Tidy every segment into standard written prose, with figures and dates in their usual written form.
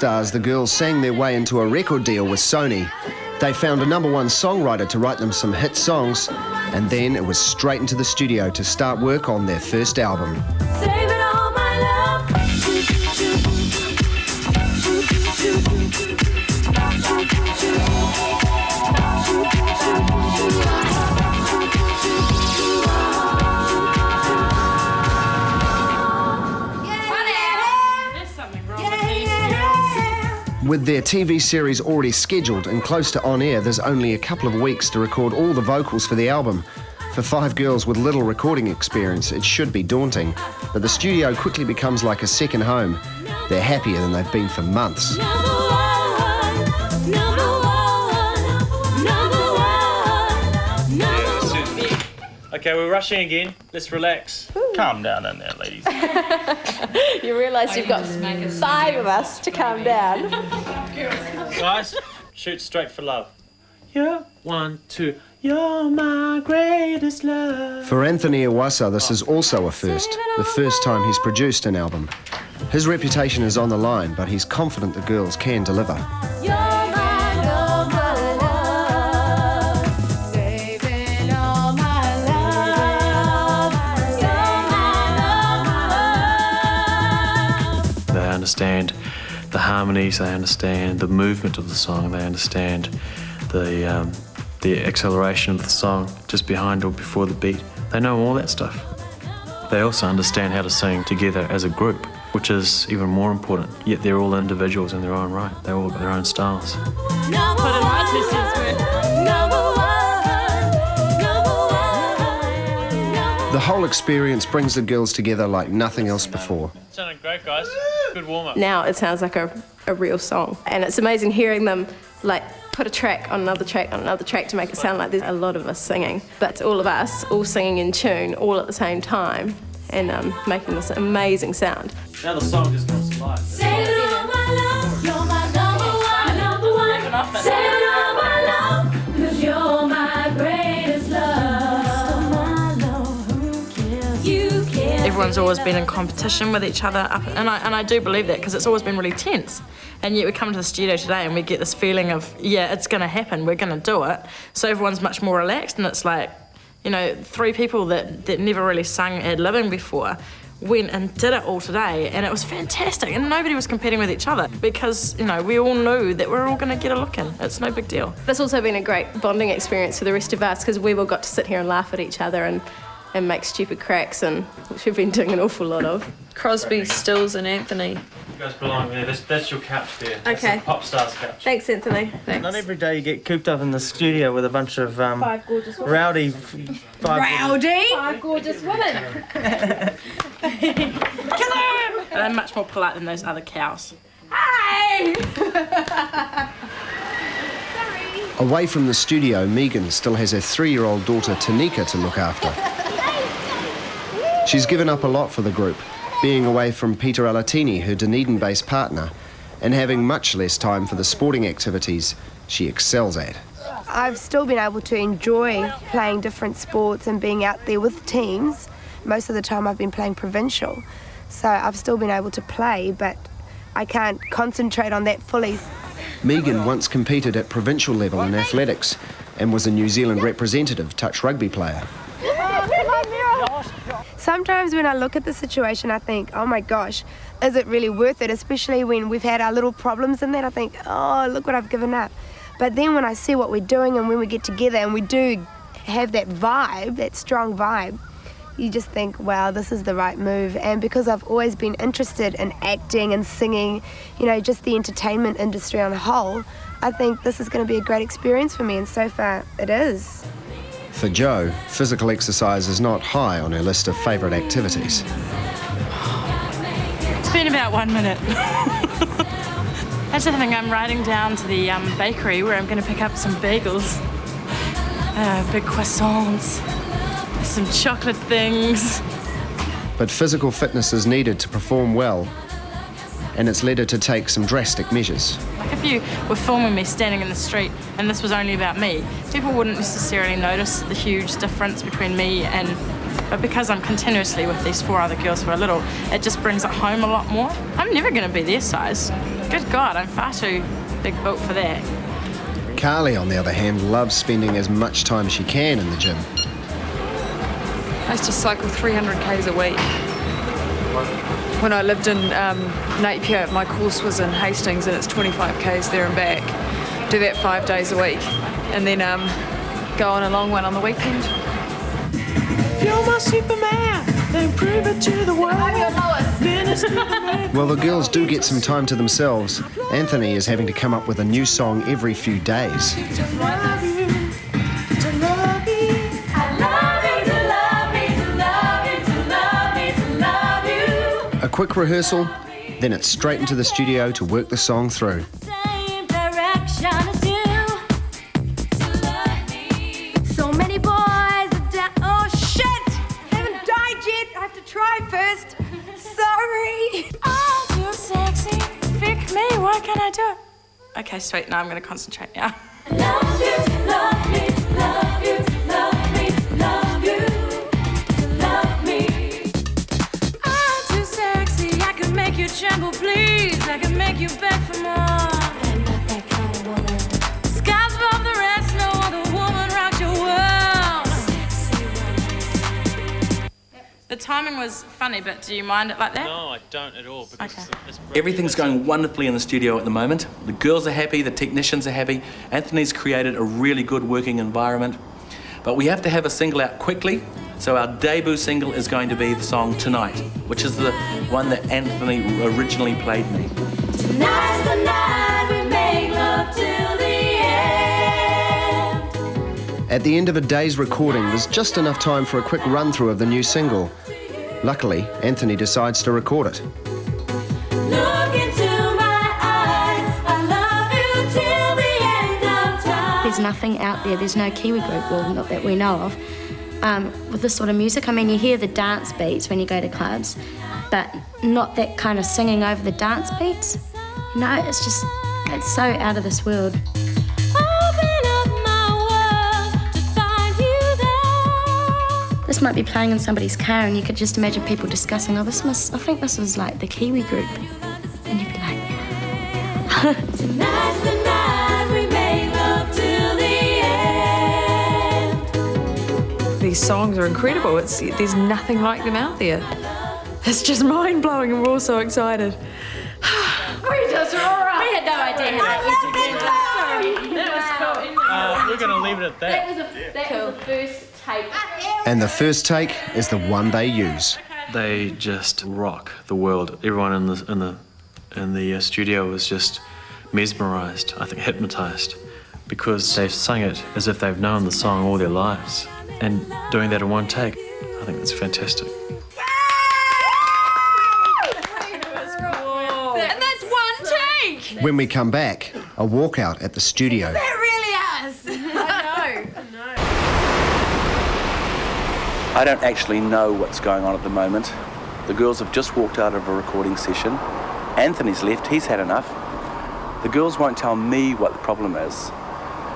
Popstars, the girls sang their way into a record deal with Sony. They found a #1 songwriter to write them some hit songs, and then it was straight into the studio to start work on their first album. With their TV series already scheduled and close to on air, there's only a couple of weeks to record all the vocals for the album. For 5 girls with little recording experience, it should be daunting, but the studio quickly becomes like a second home. They're happier than they've been for months. Okay, we're rushing again. Let's relax. Ooh. Calm down in there, ladies. You realise you've got 5 of us to calm down. Guys, shoot straight for love. Yeah, 1, 2. You're my greatest love. For Anthony Iwasa, this is also a first. The first time he's produced an album. His reputation is on the line, but he's confident the girls can deliver. They understand the harmonies, they understand the movement of the song, they understand the acceleration of the song just behind or before the beat. They know all that stuff. They also understand how to sing together as a group, which is even more important. Yet they're all individuals in their own right. They all got their own styles. The whole experience brings the girls together like nothing else before. Sounded great, guys. Good warm-up. Now it sounds like a real song. And it's amazing hearing them like put a track on another track on another track to make it sound like there's a lot of us singing. But it's all of us all singing in tune all at the same time and making this amazing sound. Now the song just comes to life. Say it all my love, you're my number one. Say it all my love, 'cause you're my greatest love. Everyone's always been in competition with each other, and I do believe that because it's always been really tense. And yet we come to the studio today and we get this feeling of, yeah, it's going to happen, we're going to do it. So everyone's much more relaxed, and it's like, you know, 3 people that never really sung ad-libbing before went and did it all today, and it was fantastic, and nobody was competing with each other because, you know, we all knew that we're all going to get a look in. It's no big deal. It's also been a great bonding experience for the rest of us because we've all got to sit here and laugh at each other and make stupid cracks, and which we've been doing an awful lot of. Crosby, Stills and Anthony. You guys belong there. That's your couch there. Okay. That's the Popstars couch. Thanks, Anthony. Thanks. Not every day you get cooped up in the studio with a bunch of 5 gorgeous women. rowdy... Rowdy? 5 gorgeous women. They're much more polite than those other cows. Hey! Away from the studio, Megan still has her 3-year-old daughter Tanika to look after. She's given up a lot for the group, being away from Peter Alatini, her Dunedin-based partner, and having much less time for the sporting activities she excels at. I've still been able to enjoy playing different sports and being out there with teams. Most of the time I've been playing provincial, so I've still been able to play, but I can't concentrate on that fully. Megan once competed at provincial level in athletics and was a New Zealand representative touch rugby player. Sometimes when I look at the situation, I think, oh my gosh, is it really worth it? Especially when we've had our little problems in that, I think, oh, look what I've given up. But then when I see what we're doing and when we get together and we do have that vibe, that strong vibe, you just think, wow, this is the right move. And because I've always been interested in acting and singing, you know, just the entertainment industry on a whole, I think this is going to be a great experience for me, and so far it is. For Jo, physical exercise is not high on her list of favourite activities. It's been about 1 minute. That's the thing, I'm riding down to the bakery where I'm going to pick up some bagels, big croissants, some chocolate things. But physical fitness is needed to perform well, and it's led her to take some drastic measures. Like if you were filming me standing in the street and this was only about me, people wouldn't necessarily notice the huge difference between me and... But because I'm continuously with these 4 other girls who are little, it just brings it home a lot more. I'm never going to be their size. Good God, I'm far too big built for that. Carly, on the other hand, loves spending as much time as she can in the gym. I used to cycle 300 k's a week. When I lived in Napier, my course was in Hastings and it's 25 k's there and back. Do that 5 days a week and then go on a long one on the weekend. You're my Superman, then prove it to the world. Well, the girls do get some time to themselves. Anthony is having to come up with a new song every few days. A quick rehearsal, then it's straight into the studio to work the song through. So many boys are down. Oh shit! Haven't died yet. I have to try first. Sorry. I'm too sexy. Pick me, why can't I do it? Okay, sweet, now I'm going to concentrate now. Love you, love me, love you, love me, love you, love me. I'm too sexy, I can make you tremble, please. I can make you beg for more. I'm not that kind of woman. Skies above the rest, no other woman rocks your world. The timing was funny, but do you mind it like that? No, I don't at all. Because Okay. Everything's going wonderfully in the studio at the moment. The girls are happy, the technicians are happy. Anthony's created a really good working environment. But we have to have a single out quickly, so our debut single is going to be the song Tonight, which is the one that Anthony originally played me. Tonight's the night we make love till the end. At the end of a day's recording, there's just enough time for a quick run-through of the new single. Luckily, Anthony decides to record it. Look into my eyes. I love you till the end of time. There's nothing out there, there's no Kiwi group, well, not that we know of, with this sort of music. I mean, you hear the dance beats when you go to clubs, but not that kind of singing over the dance beats. You know, it's so out of this world. Open up my world to find you there. This might be playing in somebody's car and you could just imagine people discussing, I think this was like the Kiwi group. And you'd be like, Tonight's the night we make love till the end. These songs are incredible. There's nothing like them out there. It's just mind-blowing and we're all so excited. We had no idea how that was We're going to leave it at that. That was the first take. And the first take is the one they use. They just rock the world. Everyone in the studio was just mesmerised, I think hypnotised, because they've sung it as if they've known the song all their lives. And doing that in one take, I think that's fantastic. And that's one take! When we come back, a walkout at the studio. That really us. I don't actually know what's going on at the moment. The girls have just walked out of a recording session. Anthony's left, he's had enough. The girls won't tell me what the problem is.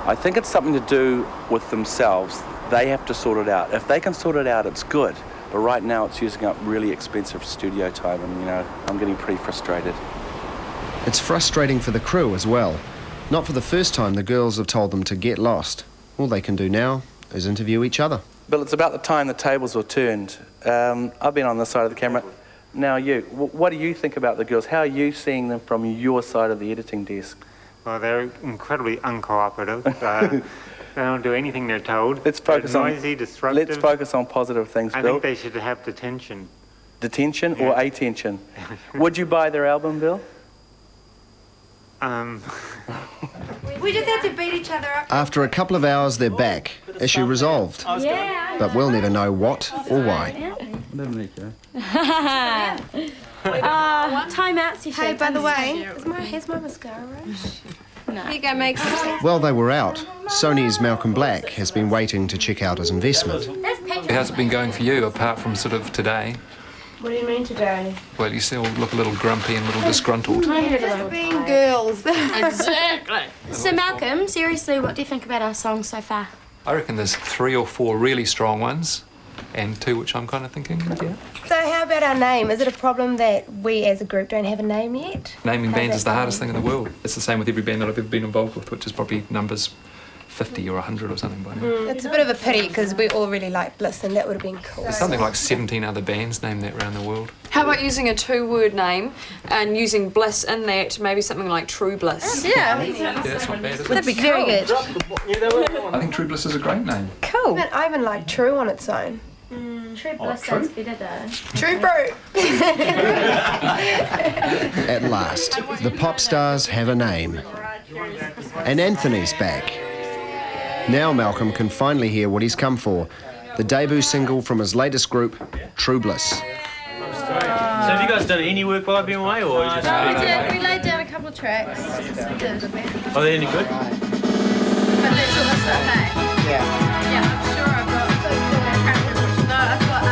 I think it's something to do with themselves. They have to sort it out. If they can sort it out, it's good. But right now it's using up really expensive studio time and, you know, I'm getting pretty frustrated. It's frustrating for the crew as well. Not for the first time the girls have told them to get lost. All they can do now is interview each other. Bill, it's about the time the tables were turned. I've been on this side of the camera. Now you, what do you think about the girls? How are you seeing them from your side of the editing desk? Well, they're incredibly uncooperative. They don't do anything they're told. Let's focus they're noisy, disruptive. Let's focus on positive things, Bill. I think they should have detention. Detention or attention? Would you buy their album, Bill? We just had to beat each other up. After a couple of hours, they're back. Issue resolved. Yeah. But we'll never know what or why. time out session. Hey, by the way, here's my mascara. Here you go, make some. While they were out, Sony's Malcolm Black has been waiting to check out his investment. How's it been going for you, apart from sort of today? What do you mean today? Well, you still look a little grumpy and a little disgruntled. Just being girls. Exactly. So Malcolm, seriously, what do you think about our songs so far? I reckon there's 3 or 4 really strong ones, and 2 which I'm kind of thinking, yeah. So how about about our name? Is it a problem that we as a group don't have a name yet? Naming How's bands that is the hardest going? thing in the world. It's the same with every band that I've ever been involved with, which is probably numbers 50 or 100 or something by now. It's a bit of a pity because we all really like Bliss and that would have been cool. There's something like 17 other bands named that around the world. How about using a 2-word name and using Bliss in that, maybe something like True Bliss? Yeah. Yeah, that's not bad, is it? That'd be very good. I think True Bliss is a great name. Cool. I even like True on its own. True Bliss sounds better though. True Brew. At last, the Popstars have a name. And Anthony's back. Now Malcolm can finally hear what he's come for. The debut single from his latest group, True Bliss. So have you guys done any work while I've been away, or just? We laid down a couple of tracks. Are they any good? But that's all that's okay. Yeah, I'm sure I've got. No, I've got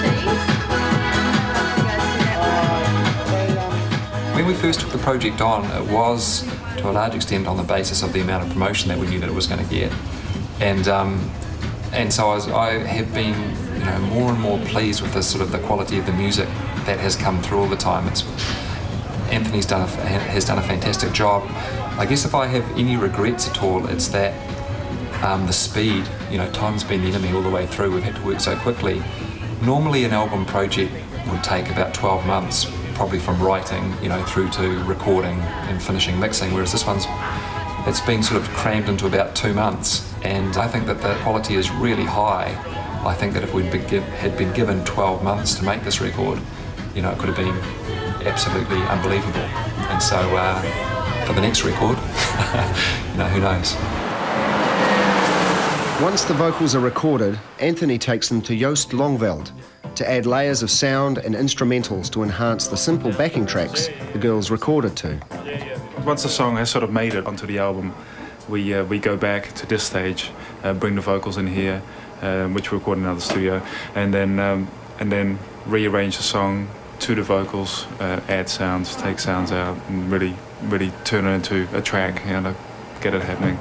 cheese. When we first took the project on, it was to a large extent on the basis of the amount of promotion that we knew that it was going to get, and so I have been, more and more pleased with the sort of the quality of the music that has come through all the time. Anthony's has done a fantastic job. I guess if I have any regrets at all, it's that the speed. Time's been the enemy all the way through. We've had to work so quickly. Normally, an album project would take about 12 months. Probably from writing, through to recording and finishing mixing, whereas this it's been sort of crammed into about 2 months, and I think that the quality is really high. I think that if we'd had been given 12 months to make this record, it could have been absolutely unbelievable. And so for the next record, who knows? Once the vocals are recorded, Anthony takes them to Joost Longveld to add layers of sound and instrumentals to enhance the simple backing tracks the girls recorded to. Once the song has sort of made it onto the album, we go back to this stage, bring the vocals in here, which we record in another studio, and then rearrange the song to the vocals, add sounds, take sounds out, and really turn it into a track, get it happening.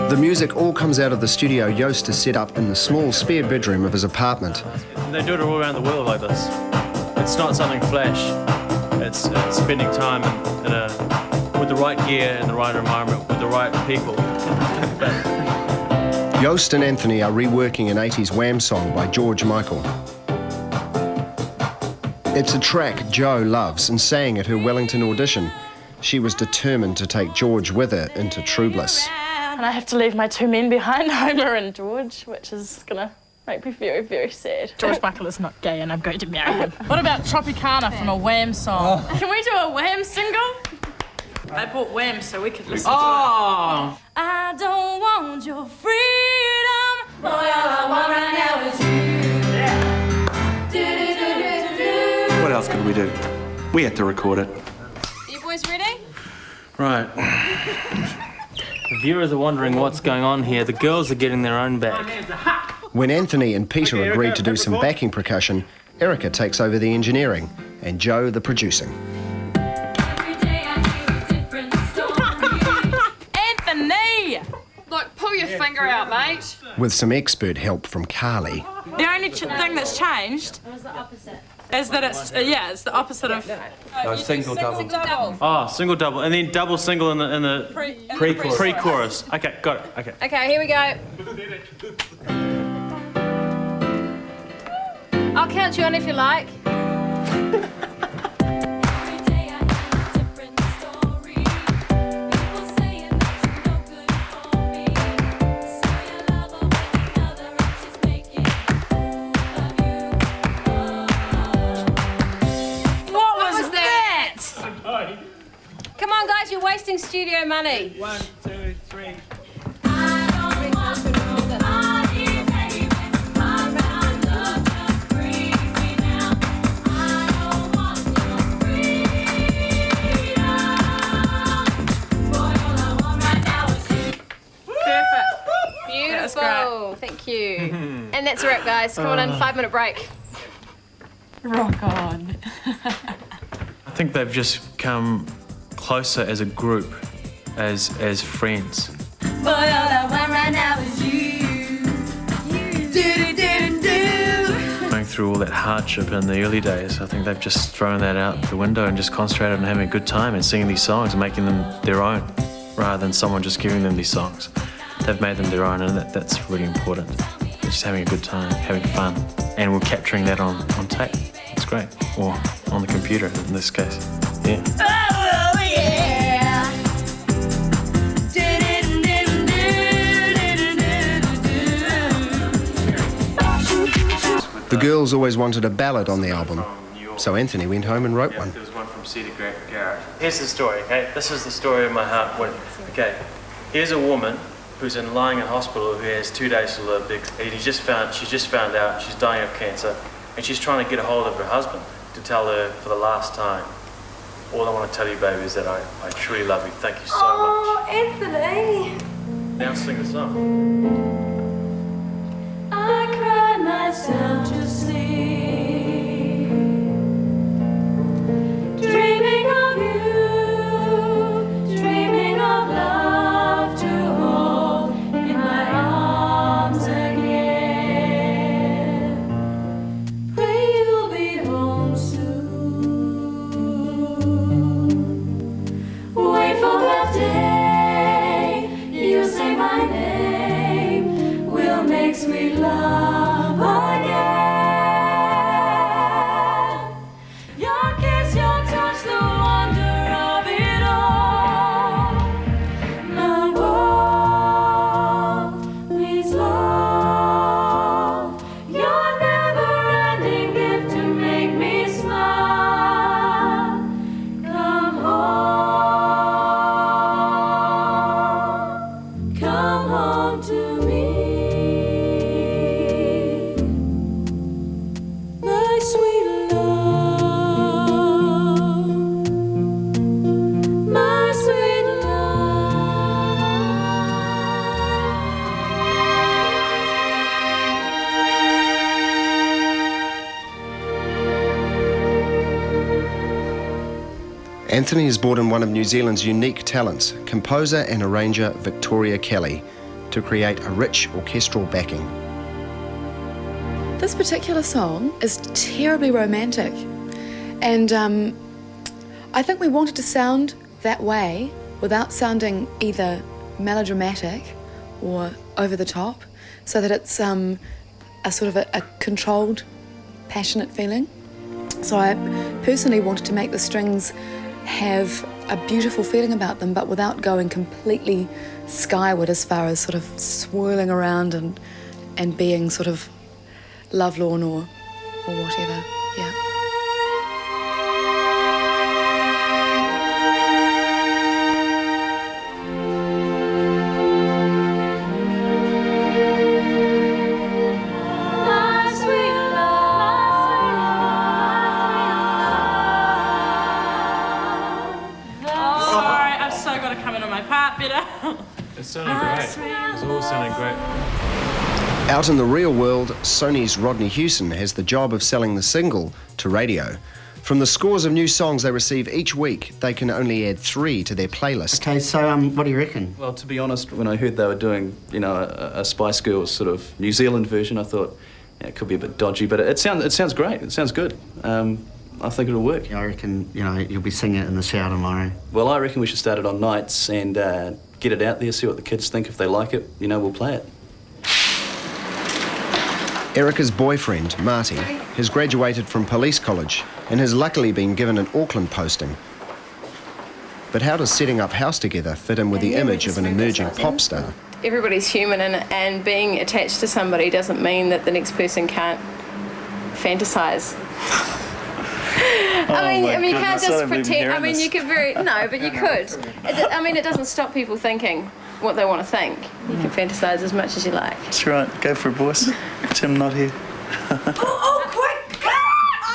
The music all comes out of the studio Joost has set up in the small spare bedroom of his apartment. They do it all around the world like this. It's not something flash. It's spending time with the right gear in the right environment with the right people. Joost and Anthony are reworking an 80s Wham song by George Michael. It's a track Jo loves and sang at her Wellington audition. She was determined to take George with her into True Bliss. And I have to leave my 2 men behind, Homer and George, which is going to make me very, very sad. George Michael is not gay and I'm going to marry him. What about Tropicana from a Wham song? Can we do a Wham single? I bought Wham so we could listen to it. I don't want your freedom. Boy, all I want right now is you. What else could we do? We had to record it. You boys ready? Right. The viewers are wondering what's going on here. The girls are getting their own back. When Anthony and Peter agreed to do some backing percussion, Erica takes over the engineering and Jo the producing. Anthony! Look, pull your finger out, mate. With some expert help from Carly. The only thing that's changed is that it's the opposite of No, single, double. Oh, single, double, and then double, single in the pre-chorus. Okay, got it. Okay. Okay, here we go. I'll count you on if you like. Come on, guys, you're wasting studio money. 1, 2, 3. Beautiful. Thank you. And that's a wrap, guys. Come on in, 5-minute break. rock on. I think they've just come closer as a group, as friends. Boy, all I want right now is you. Going through all that hardship in the early days, I think they've just thrown that out the window and just concentrated on having a good time and singing these songs and making them their own, rather than someone just giving them these songs. They've made them their own, and that's really important. They're just having a good time, having fun, and we're capturing that on tape. It's great, or on the computer in this case. Yeah. Oh, yeah. The girls always wanted a ballad on the album, so Anthony went home and wrote one. There was one from Cedar Garrett. Here's the story, okay? This is the story of my heart. Okay, here's a woman who's lying in hospital who has 2 days to live. She's just found out she's dying of cancer, and she's trying to get a hold of her husband to tell her for the last time, all I want to tell you, baby, is that I truly love you. Thank you so much. Oh, Anthony. Now sing the song. I cried myself to sleep, dreaming of you, dreaming of love to hold in my arms again. Pray you'll be home soon. Wait for that day, you say my name, we'll make sweet love again. Your kiss, your touch, the wonder of it all. Love means love. Your never-ending gift to make me smile. Come home to me. My sweet love, my sweet Anthony has brought in one of New Zealand's unique talents, composer and arranger Victoria Kelly, to create a rich orchestral backing. This particular song is terribly romantic, and I think we wanted to sound that way without sounding either melodramatic or over the top, so that it's a sort of a controlled, passionate feeling. So I personally wanted to make the strings have a beautiful feeling about them, but without going completely skyward as far as sort of swirling around and being sort of lovelorn or whatever. Yeah. My sweet love. Sorry, I've so got to come in on my part better. It's sounding great. It's all sounding great. Out in the real world, Sony's Rodney Hewson has the job of selling the single to radio. From the scores of new songs they receive each week, they can only add 3 to their playlist. Okay, so what do you reckon? Well, to be honest, when I heard they were doing, a Spice Girls sort of New Zealand version, I thought it could be a bit dodgy, but it sounds great. It sounds good. I think it'll work. I reckon, you'll be singing it in the shower tomorrow. Well, I reckon we should start it on nights and get it out there, see what the kids think. If they like it, we'll play it. Erica's boyfriend, Marty, has graduated from police college and has luckily been given an Auckland posting. But how does setting up house together fit in with the image of an emerging pop star? Everybody's human, and being attached to somebody doesn't mean that the next person can't fantasize. I mean, you can't just pretend. I mean, you could but you could. It doesn't stop people thinking what they want to think. You can fantasize as much as you like. That's right. Go for it, boys. Tim not here.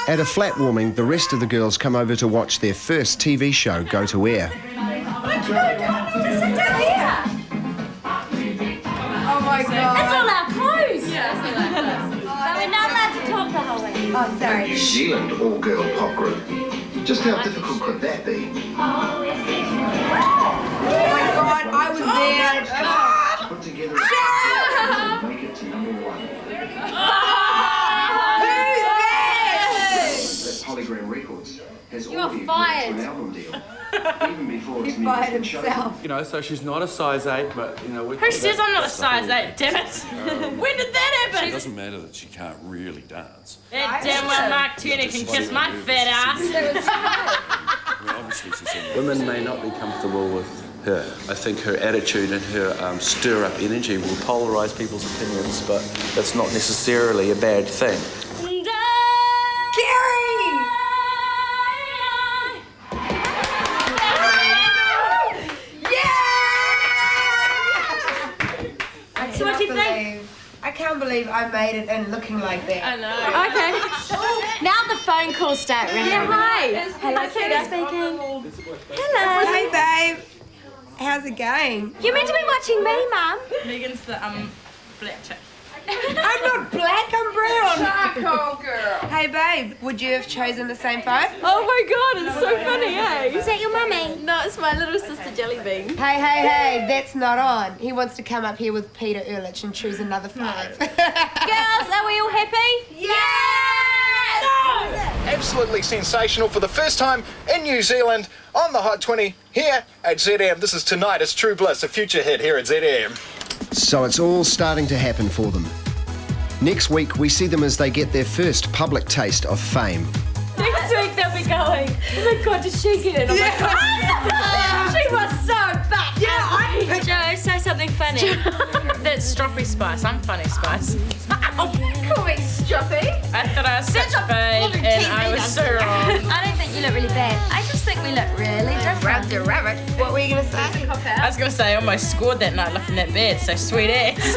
At a flat warming, the rest of the girls come over to watch their first TV show go to air. Oh my God. It's all our clothes. Yeah, it's all our clothes. But we're not allowed to talk the whole way. Oh, sorry. New Zealand all-girl pop group. Just how difficult could that be? Put together a make it to number 1. That Polygram Records has already agreed to an album deal, even before its music and show. You know, so she's not a size 8, but, you know... Who says I'm not a size 8, damn it? When did that happen? It doesn't matter that she can't really dance. That damn well Mark Tuner can kiss my fat ass. I mean, obviously she's in Women may not be comfortable with her. I think her attitude and her stir-up energy will polarise people's opinions, but that's not necessarily a bad thing. So what do you think? I can't believe I made it in looking like that. I know. Okay. Now the phone calls start ringing. Yeah, hi. Hello, Peter speaking. Hello. Hey, babe. How's it going? You're meant to be watching me, Mum. Megan's the black chick. I'm not black, I'm brown. Charcoal girl. Hey, babe, would you have chosen the same phone? Oh my god, it's so funny, eh? Is that your mummy? No, it's my little sister Jellybean. Hey, that's not on. He wants to come up here with Peter Ehrlich and choose another 5. Girls, are we all happy? Absolutely sensational for the first time in New Zealand on the Hot 20 here at ZM. This is Tonight is True Bliss, a future hit here at ZM. So it's all starting to happen for them. Next week, we see them as they get their first public taste of fame. Next week they'll be going, oh my god, did she get it? I'm like, she was so fat. Yeah, Joe, say something funny. That's Stroppy Spice. I'm Funny Spice. Call me Stroppy. I thought I was such a babe, and I was so wrong. I don't think you look really bad. I just think we look really different. What were you going to say? I was going to say I almost scored that night looking that bad, so sweet ass.